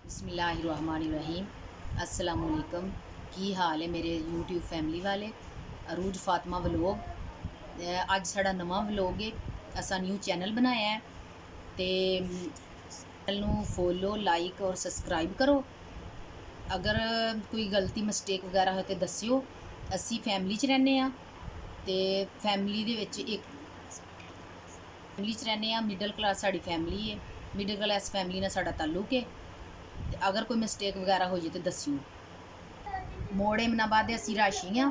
बिस्मिल्लाहिर्रहमानिर्रहीम। अस्सलाम वालेकुम। की हाल है मेरे यूट्यूब फैमिली वाले। अरूज फातिमा व्लॉग अज साड़ा नवा व्लॉग है। असा न्यू चैनल बनाया है तो चैनल नू फॉलो लाइक और सबसक्राइब करो। अगर कोई गलती मिस्टेक वगैरह हो तो दस्सियो। असी फैमिली च रहने तो फैमिली दे विच एक फैमिली च रहने मिडल क्लास साड़ी फैमिली है। मिडल क्लास फैमिली नाल साड़ा ताल्लुक है। ते अगर कोई मिस्टेक वगैरह हो जाए तो दस्सियो। मोड़ एमनाबाद असी राशी हाँ।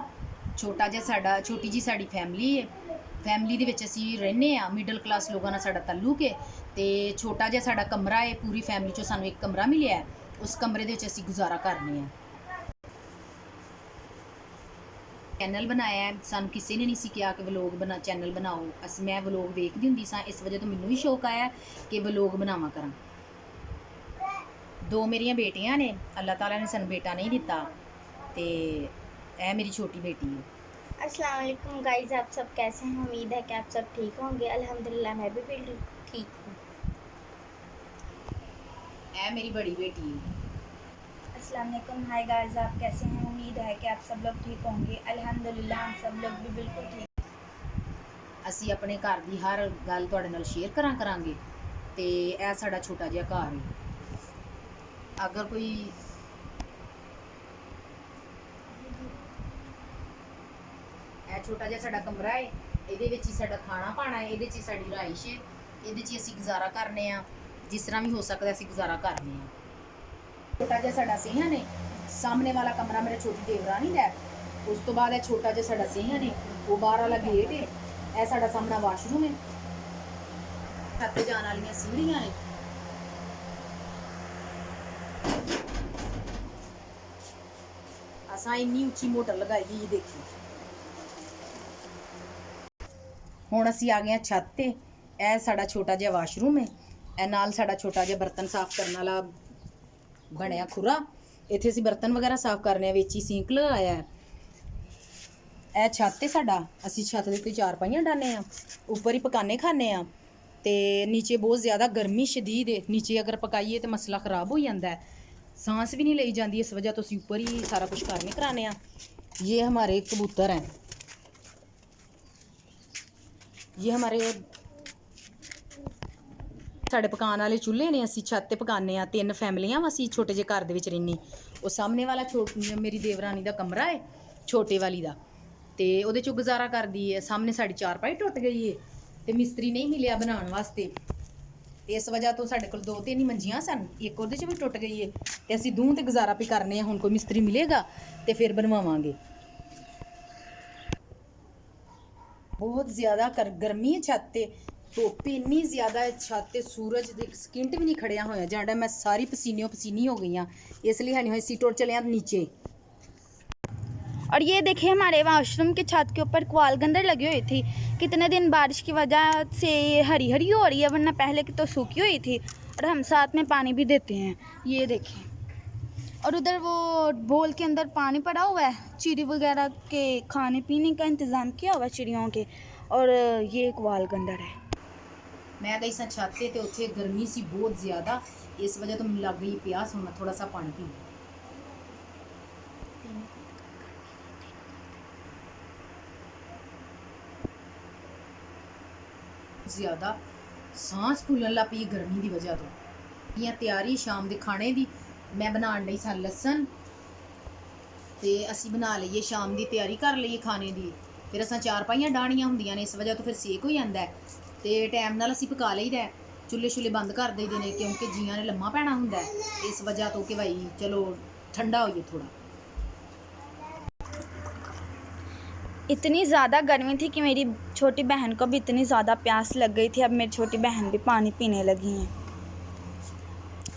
छोटा जिहा साड़ा छोटी जी साड़ी फैमिली है। फैमिली दे विच असी रहने मिडल क्लास लोगों नाल साड़ा ताल्लुक है। तो छोटा जिहा साड़ा कमरा है। पूरी फैमिली चों सानूं एक कमरा मिलिया है। उस कमरे दे विच असी गुजारा करने चैनल बनाया है। सानूं किसी ने नहीं सी कहा कि व्लॉग बना चैनल बनाओ। मैं व्लॉग वेखदी हुंदी सां, इस वजह तो मैनूं भी शौक आया कि व्लॉग बनावा करां। दो मेरिया बेटियां ने, अल्लाह ताला ने सानूं बेटा नहीं दिता तो यह मेरी छोटी बेटी है। अस्सलाम वालेकुम गाइस, आप सब कैसे हैं? उम्मीद है कि आप सब ठीक होंगे। अल्हम्दुलिल्लाह मैं भी बिल्कुल ठीक हूँ। यह मेरी बड़ी बेटी है। अस्सलाम वालेकुम, हाय गाइस, आप कैसे हैं? उम्मीद है कि आप सब लोग ठीक होंगे। अल्हम्दुलिल्लाह हम सब लोग भी बिल्कुल ठीक। असी अपने घर की हर गल तुहाडे नाल शेयर करांगे। तो यह साडा छोटा जिहा घर है। अगर कोई छोटा जिहा साडा कमरा है, ये ही साडा खाना पाना है, ये साडी रहाइश है, ये असी गुजारा करने जिस तरह भी हो सकता असी गुजारा करने। छोटा जिहा साडा सेहन है। सामने वाला कमरा मेरा छोटी देवरानी दा है। उस तो बाद है छोटा जिहा साडा सेहन है, वो बाहर वाला गेट है। यह साडा सामना वाशरूम है। छत जाने वाली सीढ़ियां ने। असां इन्नी उच्ची मोटर लगाई गई देखी। हुण असी आ गए छत ते। यह साडा छोटा जिहा वाशरूम है। यह नाल साडा छोटा जिहा बर्तन साफ करने वाला बनया खुरा। इत्थे असी बर्तन वगैरह साफ करने विच ही सिंक लगाया है। यह छत है साडा। असी छत दे उत्ते चारपाइयां डाने उपर ही पकाने खाने ते नीचे बहुत ज़्यादा गर्मी शदीद है। नीचे अगर पकाइए तो मसला खराब हो जाता है, सांस भी नहीं ली जाती। इस वजह तो असी ऊपर ही सारा कुछ करने कराने। ये हमारे कबूतर हैं। ये हमारे साढ़े पकाने वाले चूल्हे ने। असी छत ते पकाने तीन फैमिलियां असी छोटे जे घर दे विच रहिने। वो सामने वाला मेरी देवरानी दा कमरा है, छोटे वाली दा, ते ओहदे चों गुजारा करदी है। सामने साड़ी चारपाई टुट गई है ते मिस्त्री नहीं मिलिया बनाने वास्ते। इस वजह तो साढ़े कोल 2-3 ही मंजियां सन, एक ओहदे च भी टुट गई है। ते असी दूं ते गुजारा भी करने। हुण कोई मिस्त्री मिलेगा तो फिर बनवावांगे। बहुत ज़्यादा गर्मी है छत ते। धुप्प इन्नी ज़्यादा है छत ते, सूरज एक सकिंट भी नहीं खड़िया होया जांदा। मैं सारी पसीनों पसीनी हो गई हाँ, इसलिए हनी हुई सीटों चले नीचे। और ये देखिए हमारे वॉशरूम के छत के ऊपर क्वालगंदर लगी हुई थी। कितने दिन बारिश की वजह से हरी हरी हो रही है, वरना पहले की तो सूखी हुई थी। और हम साथ में पानी भी देते हैं, ये देखें। और उधर वो बोल के अंदर पानी पड़ा हुआ है। चिड़ी वगैरह के खाने पीने का इंतज़ाम किया हुआ है चिड़ियों के। और ये एक वालगंदर है। मैं गई सा छत ते ते उत्थे गर्मी सी बहुत ज़्यादा। इस वजह तो मैनूं लग गई प्यास। हुण मैं थोड़ा सा पानी पी लूं। ज़्यादा सांस फूलन लग पई गर्मी की वजह तो। इयां तैयारी शाम के खाने की मैं बनाने लई सा लसन ते असी बना लईए शाम की तैयारी कर लईए खाने की। फिर असां चारपाइयां डाहणियां हुंदियां ने, इस वजह तो फिर सेक हो जाता है तो टाइम नाल असी पका लईदा है। चुल्हे शुल्हे बंद कर देईदे ने क्योंकि जियां ने लम्मा पैना हुंदा है। इस वजह तो कि भाई चलो ठंडा होइए थोड़ा। इतनी ज़्यादा गर्मी थी कि मेरी छोटी बहन को भी इतनी ज़्यादा प्यास लग गई थी। अब मेरी छोटी बहन भी पानी पीने लगी हैं।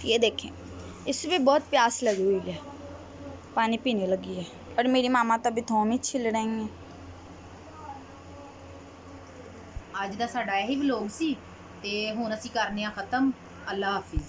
ये देखें, इससे भी बहुत प्यास लगी हुई है, पानी पीने लगी है। और मेरी मामा तो अभी थोम ही छिल रही हैं। अज दा साडा यही व्लॉग सी ते हुण असी करने खत्म। अल्लाह हाफिज़।